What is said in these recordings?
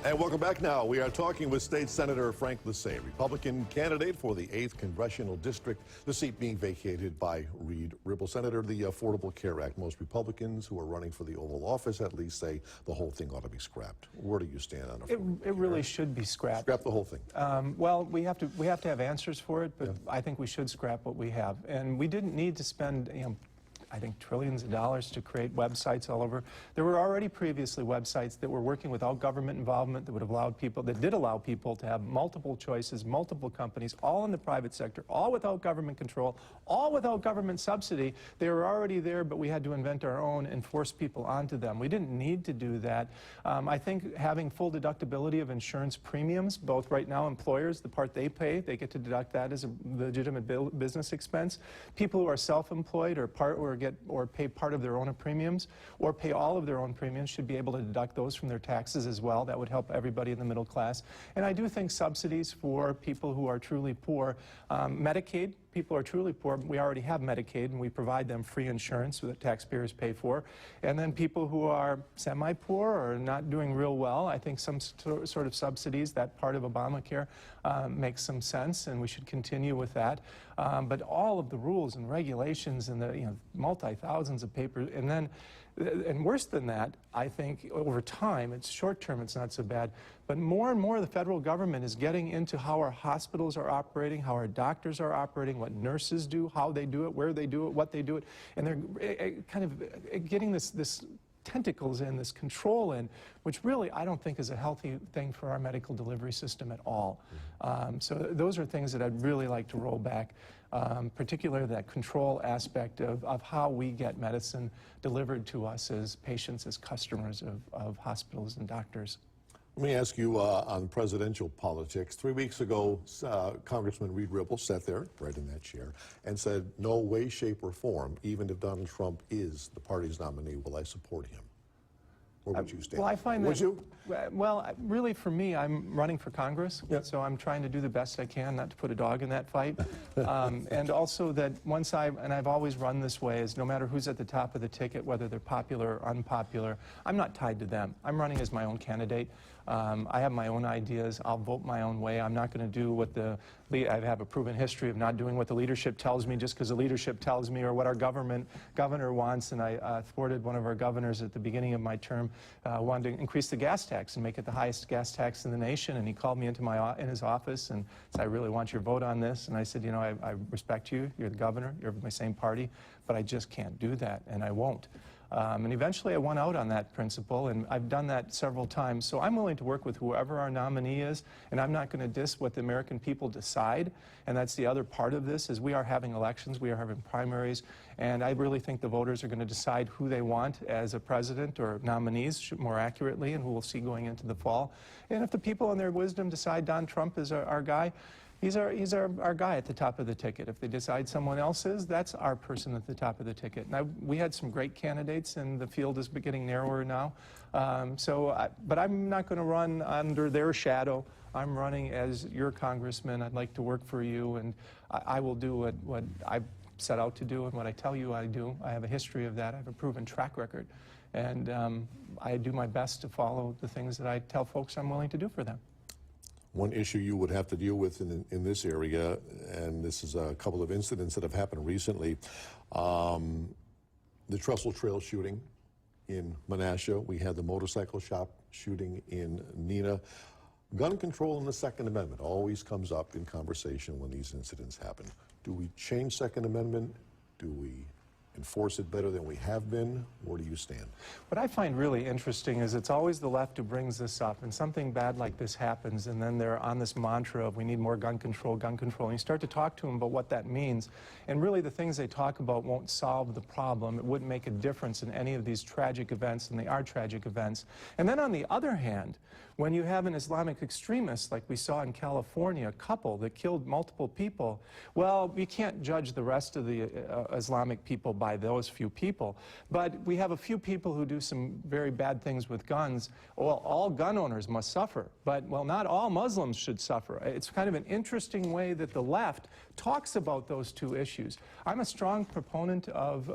And welcome back now. We are talking with State Senator Frank Lasee, Republican candidate for the 8th Congressional District, the seat being vacated by Reed Ribble. Senator, the Affordable Care Act, most Republicans who are running for the Oval Office at least say the whole thing ought to be scrapped. Where do you stand on it really should be scrapped. Scrap the whole thing. Well, we have to have answers for it, but yeah. I think we should scrap what we have. And we didn't need to spend, I think trillions of dollars to create websites all over. There were already previously websites that were working without government involvement that did allow people to have multiple choices, multiple companies, all in the private sector, all without government control, all without government subsidy. They were already there, but we had to invent our own and force people onto them. We didn't need to do that. I think having full deductibility of insurance premiums, both right now employers, the part they pay, they get to deduct that as a legitimate business expense. People who are self-employed or pay part of their own premiums or pay all of their own premiums should be able to deduct those from their taxes as well. That would help everybody in the middle class. And I do think subsidies for people who are truly poor, Medicaid, people are truly poor. We already have Medicaid, and we provide them free insurance that taxpayers pay for. And then people who are semi-poor or not doing real well, I think some sort of subsidies, that part of Obamacare, makes some sense, and we should continue with that. But all of the rules and regulations and the multi-thousands of papers, and worse than that, I think over time, it's short term, it's not so bad, but more and more the federal government is getting into how our hospitals are operating, how our doctors are operating, what nurses do, how they do it, where they do it, what they do it, and they're kind of getting this tentacles in, this control in, which really I don't think is a healthy thing for our medical delivery system at all. So those are things that I'd really like to roll back, particularly that control aspect of how we get medicine delivered to us as patients, as customers of hospitals and doctors. Let me ask you on presidential politics. 3 weeks ago, Congressman Reed Ribble sat there, right in that chair, and said, no way, shape, or form, even if Donald Trump is the party's nominee, will I support him. Where would you stand? Well, I find would that, you? Well, really for me, I'm running for Congress, so I'm trying to do the best I can not to put a dog in that fight. And also that I've always run this way, is no matter who's at the top of the ticket, whether they're popular or unpopular, I'm not tied to them. I'm running as my own candidate. I have my own ideas. I'll vote my own way. I'm not going to do what I have a proven history of not doing what the leadership tells me just because the leadership tells me, or what our governor wants. And I thwarted one of our governors at the beginning of my term, wanted to increase the gas tax and make it the highest gas tax in the nation. And he called me into in his office and said, I really want your vote on this. And I said, I respect you. You're the governor. You're of my same party. But I just can't do that, and I won't. And eventually I won out on that principle, and I've done that several times. So I'm willing to work with whoever our nominee is, and I'm not going to diss what the American people decide. And that's the other part of this, is we are having elections, we are having primaries, and I really think the voters are going to decide who they want as a president, or nominees more accurately, and who we'll see going into the fall. And if the people in their wisdom decide Don Trump is our guy, he's our guy at the top of the ticket. If they decide someone else is, that's our person at the top of the ticket. Now, we had some great candidates, and the field is getting narrower now. But I'm not going to run under their shadow. I'm running as your congressman. I'd like to work for you, and I will do what I set out to do and what I tell you I do. I have a history of that. I have a proven track record. And I do my best to follow the things that I tell folks I'm willing to do for them. One issue you would have to deal with in this area, and this is a couple of incidents that have happened recently, the Trestle Trail shooting in Menasha. We had the motorcycle shop shooting in Neenah. Gun control and the Second Amendment always comes up in conversation when these incidents happen. Do we change Second Amendment? Do we enforce it better than we have been? Where do you stand? What I find really interesting is it's always the left who brings this up, and something bad like this happens, and then they're on this mantra of we need more gun control, and you start to talk to them about what that means, and really the things they talk about won't solve the problem. It wouldn't make a difference in any of these tragic events, and they are tragic events. And then on the other hand, when you have an Islamic extremist like we saw in California, a couple that killed multiple people, well, you can't judge the rest of the Islamic people by those few people. But we have a few people who do some very bad things with guns. Well, all gun owners must suffer, but, well, not all Muslims should suffer. It's kind of an interesting way that the left talks about those two issues. I'm a strong proponent of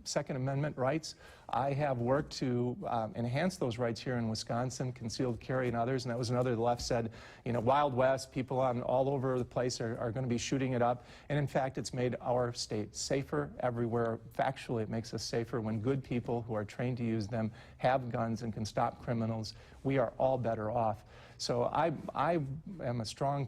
Second Amendment rights. I have worked to enhance those rights here in Wisconsin, concealed carry and others, and that was another. The left said, you know, Wild West, people all over the place are going to be shooting it up. And in fact, it's made our state safer everywhere. Factually, it makes us safer when good people who are trained to use them have guns and can stop criminals. We are all better off. So I am a strong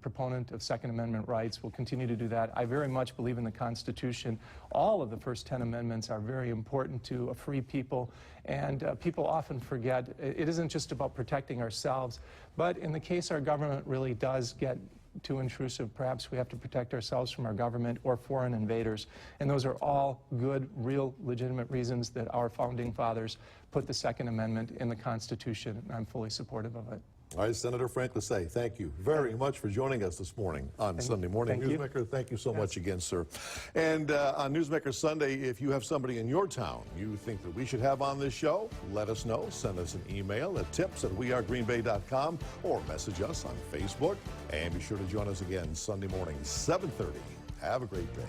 proponent of Second Amendment rights. We'll continue to do that. I very much believe in the Constitution. All of the first 10 amendments are very important to a free people, and people often forget it isn't just about protecting ourselves, but in the case our government really does get too intrusive, perhaps we have to protect ourselves from our government or foreign invaders. And those are all good, real, legitimate reasons that our founding fathers put the Second Amendment in the Constitution, and I'm fully supportive of it. All right, Senator Frank Lasee, thank you very much for joining us this morning on Sunday Morning Newsmaker. Thank you so much again, sir. And on Newsmaker Sunday, if you have somebody in your town you think that we should have on this show, let us know. Send us an email at tips@wearegreenbay.com or message us on Facebook. And be sure to join us again Sunday morning, 7:30. Have a great day.